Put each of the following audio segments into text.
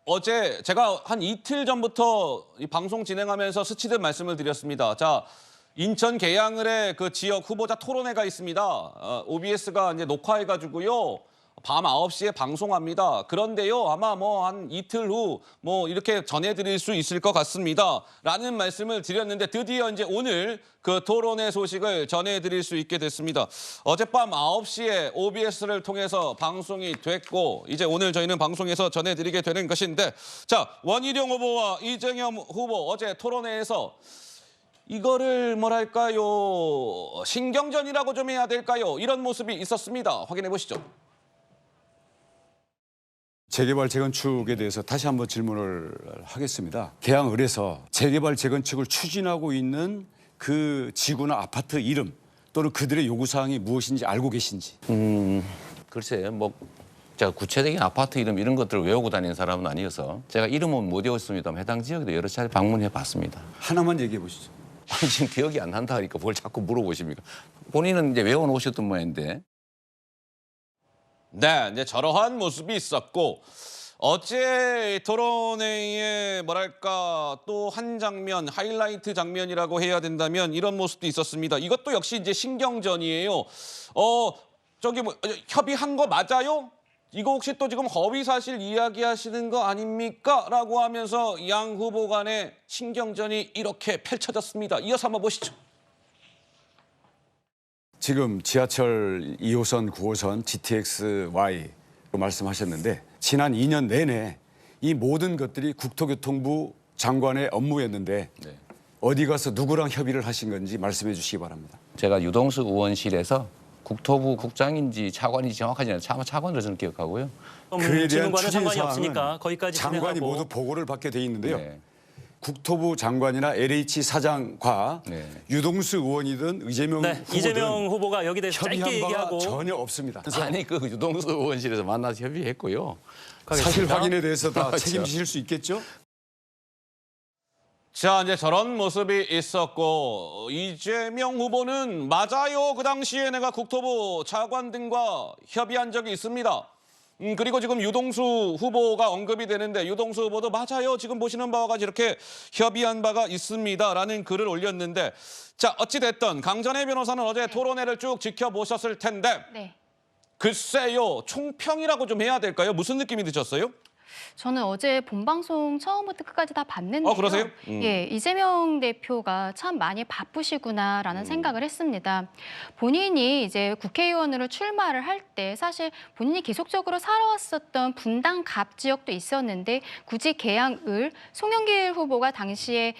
어제 제가 한 이틀 전부터 이 방송 진행하면서 스치듯 말씀을 드렸습니다. 자, 인천 계양을의 그 지역 후보자 토론회가 있습니다. OBS가 이제 녹화해가지고요. 밤 9시에 방송합니다. 그런데요, 아마 뭐 한 이틀 후 뭐 이렇게 전해드릴 수 있을 것 같습니다. 라는 말씀을 드렸는데 드디어 이제 오늘 그 토론회 소식을 전해드릴 수 있게 됐습니다. 어젯밤 9시에 OBS를 통해서 방송이 됐고 이제 오늘 저희는 방송에서 전해드리게 되는 것인데 자, 원희룡 후보와 이재명 후보 어제 토론회에서 이거를 뭐랄까요, 신경전이라고 좀 해야 될까요? 이런 모습이 있었습니다. 확인해 보시죠. 재개발 재건축에 대해서 다시 한번 질문을 하겠습니다. 계양을에서 재개발 재건축을 추진하고 있는 그 지구나 아파트 이름 또는 그들의 요구사항이 무엇인지 알고 계신지. 글쎄요, 뭐 제가 구체적인 아파트 이름 이런 것들을 외우고 다니는 사람은 아니어서 제가 이름은 못 외웠습니다만 해당 지역에도 여러 차례 방문해 봤습니다. 하나만 얘기해 보시죠. 아니, 지금 기억이 안 난다 하니까 뭘 자꾸 물어보십니까? 본인은 이제 외워놓으셨던 모양인데. 네, 이제 저러한 모습이 있었고 어제 토론회에 뭐랄까 또 한 장면, 하이라이트 장면이라고 해야 된다면 이런 모습도 있었습니다. 이것도 역시 이제 신경전이에요. 저기 뭐 협의한 거 맞아요? 이거 혹시 또 지금 허위 사실 이야기하시는 거 아닙니까? 라고 하면서 양 후보 간의 신경전이 이렇게 펼쳐졌습니다. 이어서 한번 보시죠. 지금 지하철 2호선, 9호선, GTX-Y 말씀하셨는데 지난 2년 내내 이 모든 것들이 국토교통부 장관의 업무였는데 네. 어디 가서 누구랑 협의를 하신 건지 말씀해 주시기 바랍니다. 제가 유동수 의원실에서 국토부 국장인지 차관인지 정확하지 않아요. 차관으로 저는 기억하고요. 그에 대한 질문과는 추진 상관이 사항은 없으니까 거기까지 장관이 진행하고. 모두 보고를 받게 돼 있는데요. 네. 국토부 장관이나 LH 사장과 네. 유동수 의원이든 이재명 네, 후보든 이재명 후보가 여기 대해서 짧게 협의한 바가 얘기하고 전혀 없습니다. 그래서 아니 그 유동수 의원실에서 만나서 협의했고요. 사실 가겠습니다. 확인에 대해서 다 그렇죠. 책임지실 수 있겠죠? 자, 이제 저런 모습이 있었고 이재명 후보는 맞아요. 그 당시에 내가 국토부 차관 등과 협의한 적이 있습니다. 그리고 지금 유동수 후보가 언급이 되는데 유동수 후보도 맞아요. 지금 보시는 바와 같이 이렇게 협의한 바가 있습니다라는 글을 올렸는데 자, 어찌됐든 강전혜 변호사는 어제 토론회를 쭉 지켜보셨을 텐데 네. 글쎄요. 총평이라고 좀 해야 될까요? 무슨 느낌이 드셨어요? 저는 어제 본방송 처음부터 끝까지 다 봤는데요. 그러세요? 예, 이재명 대표가 참 많이 바쁘시구나라는 생각을 했습니다. 본인이 이제 국회의원으로 출마를 할 때 사실 본인이 계속적으로 살아왔었던 분당 갑 지역도 있었는데 굳이 계양을 송영길 후보가 당시에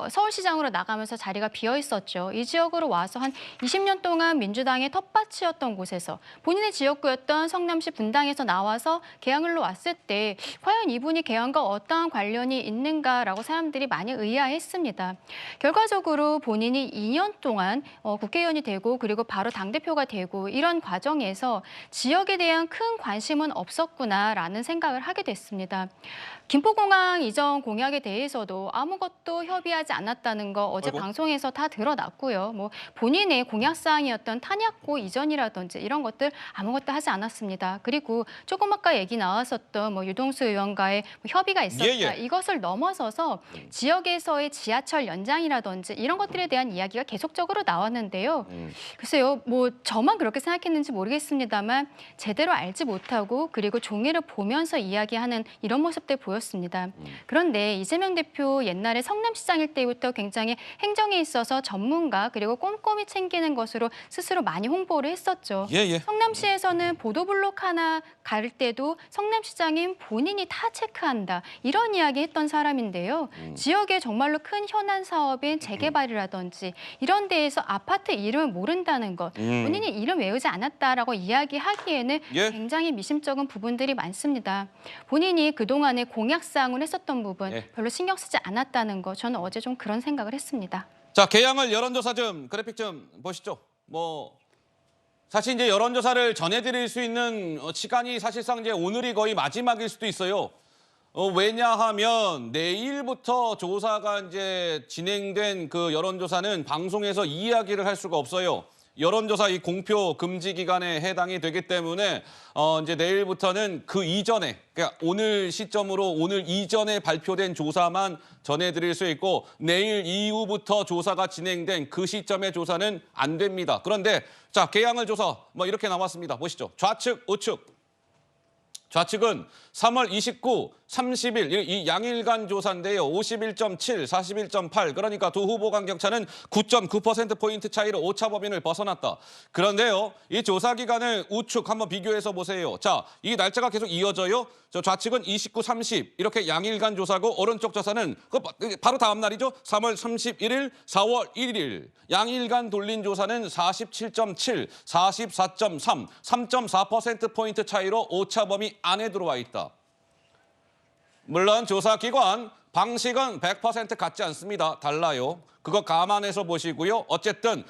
서울시장으로 나가면서 자리가 비어 있었죠. 이 지역으로 와서 한 20년 동안 민주당의 텃밭이었던 곳에서 본인의 지역구였던 성남시 분당에서 나와서 계양을로 왔을 때 과연 이분이 계양과 어떠한 관련이 있는가라고 사람들이 많이 의아했습니다. 결과적으로 본인이 2년 동안 국회의원이 되고 그리고 바로 당대표가 되고 이런 과정에서 지역에 대한 큰 관심은 없었구나라는 생각을 하게 됐습니다. 김포공항 이전 공약에 대해서도 아무것도 협의하지 않았다는 거 어제 방송에서 다 드러났고요. 뭐 본인의 공약사항이었던 탄약고 이전이라든지 이런 것들 아무것도 하지 않았습니다. 그리고 조금 아까 얘기 나왔었던 뭐 유동수 의원과의 협의가 있었다. 이것을 넘어서서 지역에서의 지하철 연장이라든지 이런 것들에 대한 이야기가 계속적으로 나왔는데요. 글쎄요, 뭐 저만 그렇게 생각했는지 모르겠습니다만 제대로 알지 못하고 그리고 종이를 보면서 이야기하는 이런 모습들 보였습니다. 그런데 이재명 대표 옛날에 성남시장일 때부터 굉장히 행정에 있어서 전문가 그리고 꼼꼼히 챙기는 것으로 스스로 많이 홍보를 했었죠. 성남시에서는 보도블록 하나 갈 때도 성남시장인 본인이 다 체크한다. 이런 이야기 했던 사람인데요. 지역에 정말로 큰 현안 사업인 재개발이라든지 이런 데에서 아파트 이름을 모른다는 것, 본인이 이름 외우지 않았다라고 이야기하기에는 굉장히 미심쩍은 부분들이 많습니다. 본인이 그동안에 공약사항을 했었던 부분 별로 신경 쓰지 않았다는 거 저는 어제 좀 그런 생각을 했습니다. 자, 계양을 여론조사 좀 그래픽 좀 보시죠. 뭐 사실 이제 여론조사를 전해드릴 수 있는 시간이 사실상 이제 오늘이 거의 마지막일 수도 있어요. 왜냐하면 내일부터 조사가 이제 진행된 그 여론조사는 방송에서 이야기를 할 수가 없어요. 여론조사 이 공표 금지 기간에 해당이 되기 때문에 이제 내일부터는 그 이전에, 그러니까 오늘 시점으로 오늘 이전에 발표된 조사만 전해드릴 수 있고 내일 이후부터 조사가 진행된 그 시점의 조사는 안 됩니다. 그런데 자, 개항을 조사 뭐 이렇게 나왔습니다. 보시죠. 좌측, 우측. 좌측은 3월 29, 30일 이 양일간 조사인데요. 51.7, 41.8. 그러니까 두 후보 간 격차는 9.9%포인트 차이로 오차 범위를 벗어났다. 그런데요. 이 조사 기간을 우측 한번 비교해서 보세요. 자, 이 날짜가 계속 이어져요. 저 좌측은 29, 30 이렇게 양일간 조사고 오른쪽 조사는 바로 다음 날이죠. 3월 31일, 4월 1일. 양일간 돌린 조사는 47.7, 44.3, 3.4%포인트 차이로 오차 범위 안에 들어와 있다. 물론 조사 기관 방식은 100% 같지 않습니다. 달라요. 그거 감안해서 보시고요. 어쨌든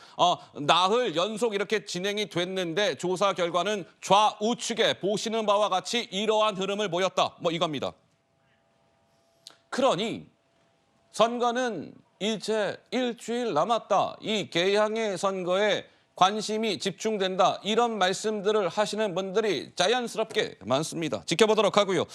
나흘 연속 이렇게 진행이 됐는데 조사 결과는 좌우측에 보시는 바와 같이 이러한 흐름을 보였다. 뭐 이겁니다. 그러니 선거는 이제 일주일 남았다. 이 개항의 선거에 관심이 집중된다. 이런 말씀들을 하시는 분들이 자연스럽게 많습니다. 지켜보도록 하고요.